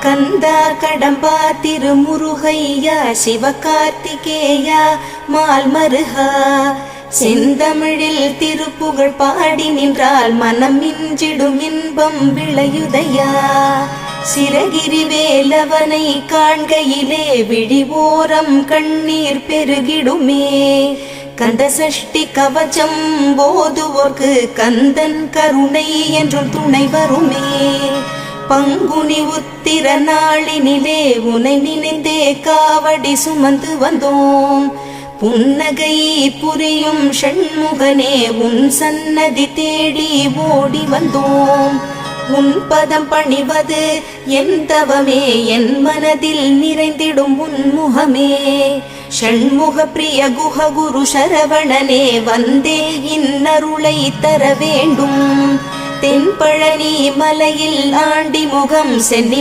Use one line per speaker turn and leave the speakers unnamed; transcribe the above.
கந்தா கடம்பா திருமுருகையா சிவகார்த்திகேயா மால்மருகா செந்தமிழில் திருப்புகழ் பாடி நின்றால் மனம் மிஞ்சிடும் இன்பம் விளையுதையா. சிரகிரி வேலவனை காண்கையிலே விழி ஓரம் கண்ணீர் பெருகிடுமே. கந்த சஷ்டி கவச்சம் போதுவோர்க்கு கந்தன் கருணை என்றும் துணை வருமே. பங்குனி உத்திர நாளினிலே உனை நினைந்தே காவடி சுமந்து வந்தோம். புன்னகை புரியும் ஷண்முகனே உன் சன்னதி தேடி ஓடி வந்தோம். உன் பதம் பணிவது என் தவமே, என் மனதில் நிறைந்திடும் உன்முகமே. ஷண்முக பிரிய குஹ குரு சரவணனே வந்தே இன்னருளை தர வேண்டும். தென்பழனி மலையில் ஆண்டி முகம் சென்னி